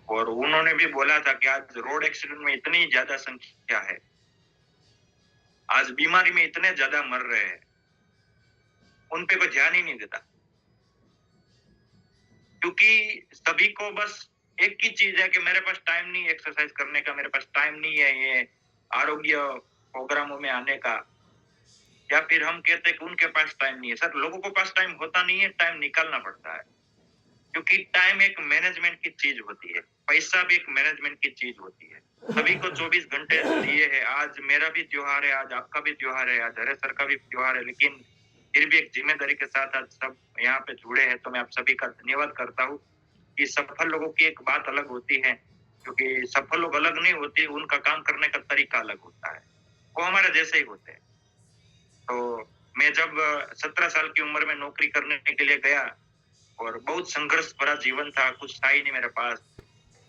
और उन्होंने भी बोला था कि आज रोड एक्सीडेंट में इतनी ज्यादा संख्या है, आज बीमारी में इतने ज्यादा मर रहे हैं, उन पे कोई ध्यान ही नहीं देता। क्योंकि सभी को बस एक ही चीज है कि मेरे पास टाइम नहीं है एक्सरसाइज करने का, मेरे पास टाइम नहीं है ये आरोग्य प्रोग्रामों में आने का, या फिर हम कहते हैं कि उनके पास टाइम नहीं है। सर, लोगों के पास टाइम होता नहीं है, टाइम निकालना पड़ता है। क्योंकि टाइम एक मैनेजमेंट की चीज होती है, पैसा भी एक मैनेजमेंट की चीज होती है। सभी को 24 घंटे दिए हैं। आज मेरा भी त्योहार है, आज आपका भी त्योहार है, आज हरे सर का भी त्योहार है, लेकिन फिर भी एक जिम्मेदारी के साथ आज सब यहाँ पे जुड़े हैं, तो मैं आप सभी का धन्यवाद करता हूँ कि सफल लोगों की एक बात अलग होती है, क्योंकि सफल लोग अलग नहीं होते, उनका काम करने का तरीका अलग होता है, वो हमारे जैसे ही होते हैं। तो मैं जब 17 साल की उम्र में नौकरी करने के लिए गया और बहुत संघर्ष भरा जीवन था, कुछ था ही नहीं मेरे पास,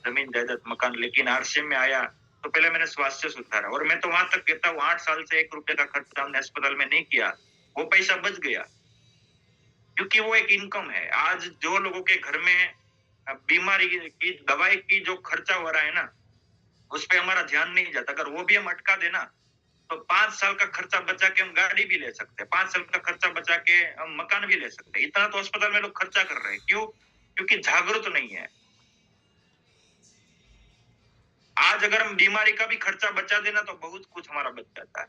जमीन जायदाद मकान, लेकिन आरसीएम में आया तो पहले मैंने स्वास्थ्य सुधारा, और मैं तो वहां तक कहता हूँ 8 साल से 1 रुपए का खर्च हमने अस्पताल में नहीं किया, वो पैसा बच गया, क्योंकि वो एक इनकम है। आज जो लोगों के घर में बीमारी की दवाई की जो खर्चा हो रहा है ना, उस पे हमारा ध्यान नहीं जाता। अगर वो भी हम अटका देना तो 5 साल का खर्चा बचा के हम गाड़ी भी ले सकते हैं, 5 साल का खर्चा बचा के हम मकान भी ले सकते हैं। इतना तो अस्पताल में लोग खर्चा कर रहे हैं, क्यों? क्योंकि जागरूक नहीं है। आज अगर हम बीमारी का भी खर्चा बचा देना तो बहुत कुछ हमारा बच जाता है।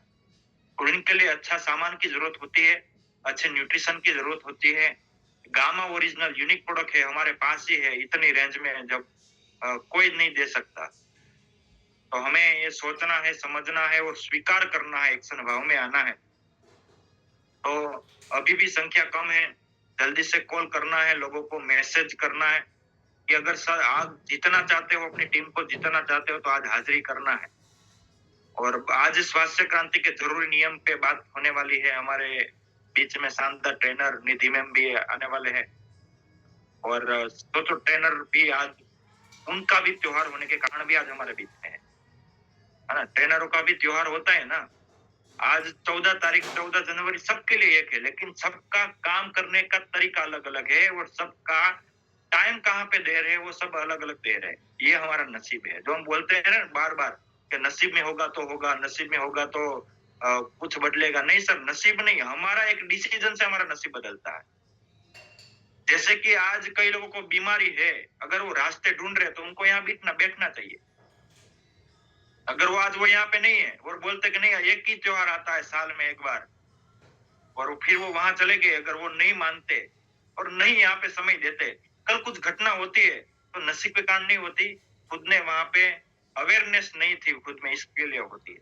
और इनके लिए अच्छा सामान की जरूरत होती है, अच्छे न्यूट्रिशन की जरूरत होती है। गामा ओरिजिनल यूनिक प्रोडक्ट है, हमारे पास ही है, इतनी रेंज में जब कोई नहीं दे सकता। तो हमें ये सोचना है, समझना है और स्वीकार करना है, एक्शन भाव में आना है। तो अभी भी संख्या कम है, जल्दी से कॉल करना है, लोगों को मैसेज करना है कि अगर सर आप जीतना चाहते हो, अपनी टीम को जीतना चाहते हो, तो आज हाजिरी करना है। और आज स्वास्थ्य क्रांति के जरूरी नियम पे बात होने वाली है। हमारे बीच में शानदार ट्रेनर निधि मैम भी आने वाले हैं, और तो ट्रेनर भी आज, उनका भी त्योहार होने के कारण भी आज हमारे बीच में है ना। ट्रेनरों का भी त्योहार होता है ना। आज 14 तारीख, 14 जनवरी सबके लिए एक है, लेकिन सबका काम करने का तरीका अलग अलग है, और सबका टाइम कहाँ पे दे रहे हैं वो सब अलग अलग दे रहे हैं। ये हमारा नसीब है, जो हम बोलते हैं ना बार बार कि नसीब में होगा तो होगा, नसीब में होगा तो कुछ बदलेगा। नहीं सर, नसीब नहीं, हमारा एक डिसीजन से हमारा नसीब बदलता है। जैसे कि आज कई लोगों को बीमारी है, अगर वो रास्ते ढूंढ रहे हैं तो उनको यहाँ बैठना चाहिए। अगर वो आज वो यहाँ पे नहीं है और बोलते कि नहीं, एक ही त्योहार आता है साल में एक बार, और फिर वो वहां चले गए, अगर वो नहीं मानते और नहीं यहाँ पे समय देते, कल कुछ घटना होती है तो नसीब पे काम नहीं होती, खुद ने वहां पे अवेयरनेस नहीं थी खुद में, इसके लिए होती है।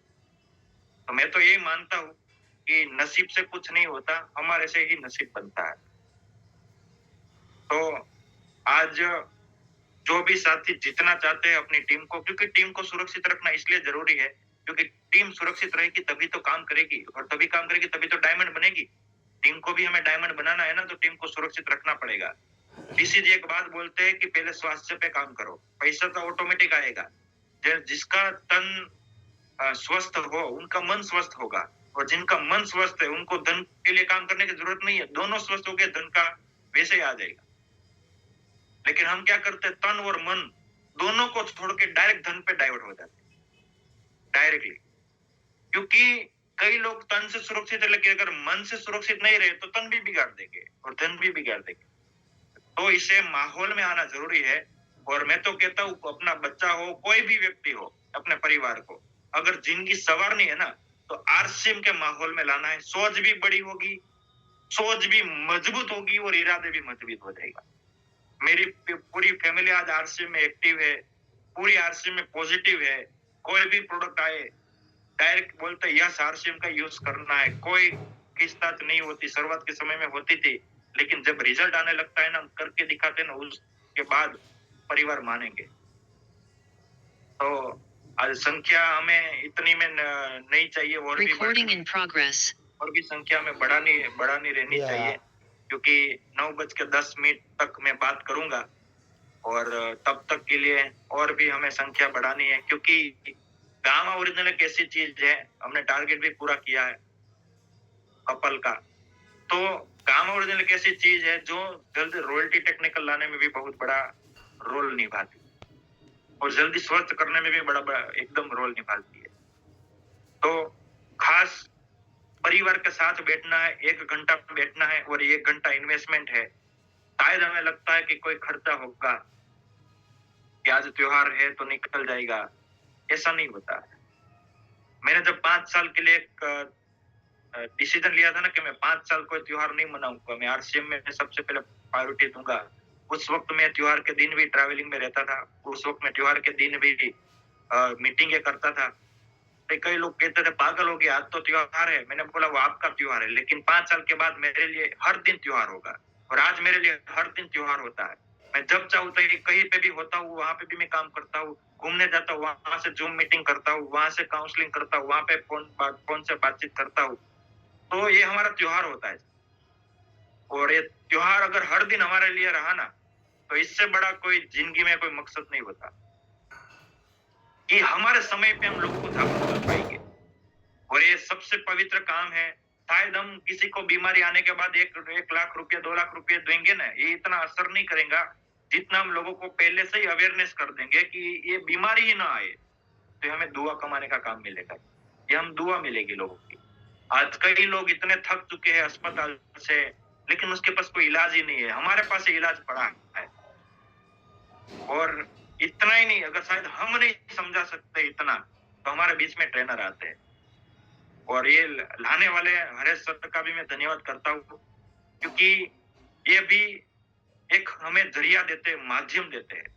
तो मैं तो यही मानता हूँ कि नसीब से कुछ नहीं होता, हमारे से ही नसीब बनता है। तो आज जो भी साथी जीतना चाहते हैं अपनी टीम को, क्योंकि टीम को सुरक्षित रखना इसलिए जरूरी है क्योंकि टीम सुरक्षित रहेगी तभी तो काम करेगी, और तभी काम करेगी तभी तो डायमंड बनेगी। टीम को भी हमें डायमंड बनाना है ना, तो टीम को सुरक्षित रखना पड़ेगा। डीसी जी एक बात बोलते हैं कि पहले स्वास्थ्य पे काम करो, पैसा तो ऑटोमेटिक आएगा। जिसका तन स्वस्थ हो उनका मन स्वस्थ होगा, और जिनका मन स्वस्थ है उनको धन के लिए काम करने की जरूरत नहीं है। दोनों स्वस्थ हो गए, धन का वैसे ही आ जाएगा। लेकिन हम क्या करते हैं, तन और मन दोनों को छोड़ के डायरेक्ट धन पे डाइवर्ट हो जाते हैं, डायरेक्टली। क्योंकि कई लोग तन से सुरक्षित है, लेकिन अगर मन से सुरक्षित नहीं रहे तो तन भी बिगाड़ देंगे और धन भी बिगाड़ देंगे। तो इसे माहौल में आना जरूरी है। और मैं तो कहता हूँ, अपना बच्चा हो, कोई भी व्यक्ति हो, अपने परिवार को अगर जिंदगी संवारनी है ना, तो आरसीएम के माहौल में लाना है। सोच भी बड़ी होगी, सोच भी मजबूत होगी, और इरादे भी मजबूत हो जाएगा। मेरी पूरी फैमिली आज आरसीएम में एक्टिव है, पूरी आरसीएम में पॉजिटिव है। कोई भी प्रोडक्ट आए डायरेक्ट बोलते हैं यस, आरसीएम का यूज करना है। कोई खींचतान नहीं होती, शुरुआत के समय में होती थी, लेकिन जब रिजल्ट आने लगता है ना, हम करके दिखाते ना, उसके बाद परिवार मानेंगे। तो आज संख्या हमें इतनी में नहीं चाहिए, और भी और भी संख्या में बढ़ानी रहनी चाहिए, क्योंकि 9:10 तक मैं बात करूंगा, और तब तक के लिए और भी हमें संख्या बढ़ानी है, क्योंकि गामा ओरिजिनल एक ऐसी चीज है, हमने टारगेट भी पूरा किया है कपल का। तो गामा ओरिजिनल एक ऐसी चीज है जो जल्द रॉयल्टी टेक्निकल लाने में भी बहुत बड़ा रोल निभाती है। और जल्दी स्वस्थ करने में भी बड़ा एकदम रोल निभाती है। तो खास परिवार के साथ बैठना है, 1 घंटा बैठना है और 1 घंटा इन्वेस्टमेंट है। शायद हमें लगता है कि कोई खर्चा होगा, कि आज त्योहार है तो निकल जाएगा, ऐसा नहीं होता है। मैंने जब 5 साल के लिए एक डिसीजन लिया था ना कि मैं 5 साल कोई त्योहार नहीं मनाऊँगा, मैं आरसीएम में सबसे पहले प्रायोरिटी दूँगा। उस वक़्त मैं त्योहार के दिन भी ट्रैवलिंग में रहता था, उस वक़्त मैं त्योहार के दिन भी मीटिंगें करता था। तो कई लोग कहते थे पागल हो गया, आज तो त्योहार है। मैंने बोला वो आपका त्योहार है, लेकिन 5 साल के बाद मेरे लिए हर दिन त्योहार होगा और आज मेरे लिए हर दिन त्योहार होता है। मैं जब चाहूँ तभी कहीं पे भी होता हूँ, वहाँ पे भी मैं काम करता हूँ, घूमने जाता हूँ, वहाँ से ज़ूम मीटिंग करता हूँ, वहाँ से काउंसलिंग करता हूँ, वहाँ पे फ़ोन से बातचीत करता हूँ। तो ये हमारा त्योहार होता है और ये त्योहार अगर हर दिन हमारे लिए रहा ना, तो इससे बड़ा कोई ज़िंदगी में कोई मकसद नहीं होता, कि हमारे समय पे हम लोगों को जागरूक कर पाएँगे। और ये सबसे पवित्र काम है। शायद हम किसी को बीमारी आने के बाद 1 लाख रुपया, 2 लाख रुपए देंगे ना, ये इतना असर नहीं करेगा, जितना हम लोगों को पहले से ही अवेयरनेस कर देंगे कि ये बीमारी ही ना आए, तो हमें दुआ कमाने का काम मिलेगा। ये हम दुआ मिलेगी लोगों की। आज कई लोग इतने थक चुके हैं अस्पताल से, लेकिन उसके पास कोई इलाज ही नहीं है। हमारे पास ये इलाज पड़ा है। और इतना ही नहीं, अगर शायद हम नहीं समझा सकते इतना, तो हमारे बीच में ट्रेनर आते हैं। और ये लाने वाले हरेश सर का भी मैं धन्यवाद करता हूँ, क्योंकि ये भी एक हमें जरिया देते हैं, माध्यम देते हैं।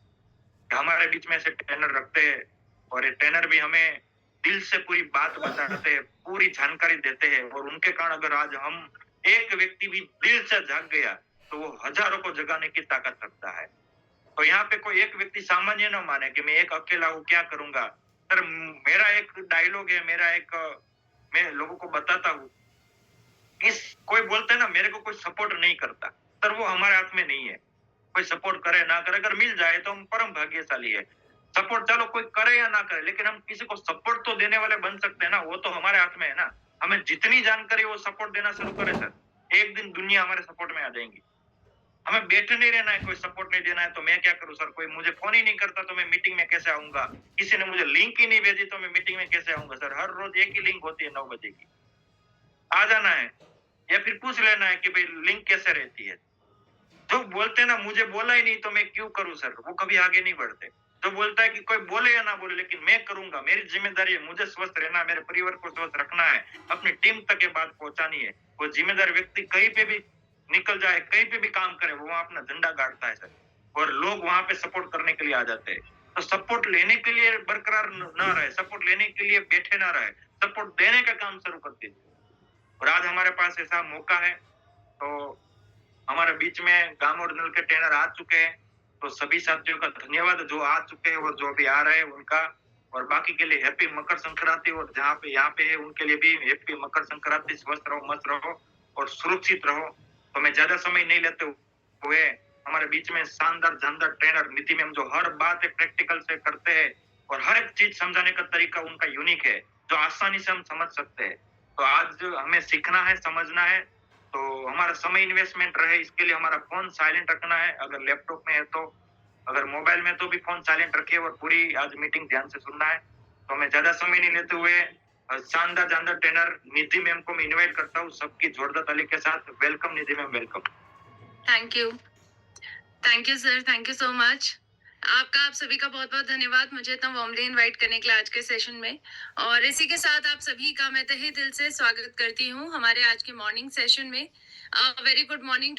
हमारे बीच में ऐसे ट्रेनर रखते हैं और ये ट्रेनर भी हमें दिल से पूरी बात बताते हैं, पूरी जानकारी देते हैं और उनके कारण अगर आज हम एक व्यक्ति भी दिल से जाग गया, तो वो हजारों को जगाने की ताकत रखता है। तो यहाँ पे कोई एक व्यक्ति सामान्य ना माने कि मैं एक अकेला हूँ, क्या करूँगा? सर मेरा एक डायलॉग है, मैं लोगों को बताता हूँ, कोई बोलता है ना मेरे को कोई सपोर्ट नहीं करता, सर वो हमारे हाथ में नहीं है। कोई सपोर्ट करे ना करे, अगर मिल जाए तो हम परम भाग्यशाली है। सपोर्ट चलो कोई करे या ना करे, लेकिन हम किसी को सपोर्ट तो देने वाले बन सकते हैं ना, वो तो हमारे हाथ में है ना। हमें जितनी जानकारी वो सपोर्ट देना शुरू करे सर, एक दिन दुनिया हमारे सपोर्ट में आ जाएगी। हमें बैठे नहीं रहना है, कोई सपोर्ट नहीं देना है तो मैं क्या करूँ सर? कोई मुझे फ़ोन ही नहीं करता तो मैं मीटिंग में कैसे आऊँगा? किसी ने मुझे लिंक ही नहीं भेजी तो मैं मीटिंग में कैसे आऊँगा सर? हर रोज़ एक ही लिंक होती है 9 बजे की। आ जाना है या फिर पूछ लेना है कि भाई लिंक कैसे रहती है। जो बोलते हैं ना मुझे बोला ही नहीं तो मैं क्यों करूँ सर, वो कभी आगे नहीं बढ़ते। जो बोलता है कि कोई बोले या ना बोले लेकिन मैं करूंगा, मेरी जिम्मेदारी है, मुझे स्वस्थ रहना है, मेरे परिवार को स्वस्थ रखना है, अपनी टीम तक ये बात पहुंचानी है। वो जिम्मेदार व्यक्ति कहीं पे भी निकल जाए, कहीं पे भी काम करे, वो वहां अपना झंडा गाड़ता है सर और लोग वहां पे सपोर्ट करने के लिए आ जाते हैं। तो सपोर्ट लेने के लिए बरकरार ना रहे, सपोर्ट लेने के लिए बैठे ना रहे, सपोर्ट देने का काम शुरू कर दीजिए। और आज हमारे पास ऐसा मौका है, तो हमारे बीच में गामा ओरिजिनल के ट्रेनर आ चुके हैं, तो सभी साथियों का धन्यवाद जो आ चुके हैं और जो अभी आ रहे हैं उनका। और बाकी के लिए हैप्पी मकर संक्रांति और जहाँ पे यहाँ पे है उनके लिए भी हैप्पी मकर संक्रांति। स्वस्थ रहो, मस्त रहो और सुरक्षित रहो। तो मैं ज्यादा समय नहीं लेते हुए, हमारे बीच में शानदार जानदार ट्रेनर निधि मैम जो हर बात एक प्रैक्टिकल से करते हैं और हर एक चीज समझाने का तरीका उनका यूनिक है, जो आसानी से हम समझ सकते हैं। तो आज हमें सीखना है, समझना है, तो हमारा समय इन्वेस्टमेंट रहे इसके लिए हमारा फोन साइलेंट रखना है, अगर लैपटॉप में है तो, अगर मोबाइल में तो भी फोन साइलेंट रखिए और पूरी आज मीटिंग ध्यान से सुनना है। तो मैं ज्यादा समय नहीं लेते हुए शानदार जानदार ट्रेनर निधि मैम को मैं इनवाइट करता हूँ सबकी जोरदार ताली के साथ। Welcome Nidhi ma'am, welcome. Thank you sir, thank you so much. आपका, आप सभी का बहुत बहुत धन्यवाद मुझे इतना वार्मली इनवाइट करने के लिए आज के सेशन में। और इसी के साथ आप सभी का मैं तहे दिल से स्वागत करती हूँ हमारे आज के मॉर्निंग सेशन में। Very good morning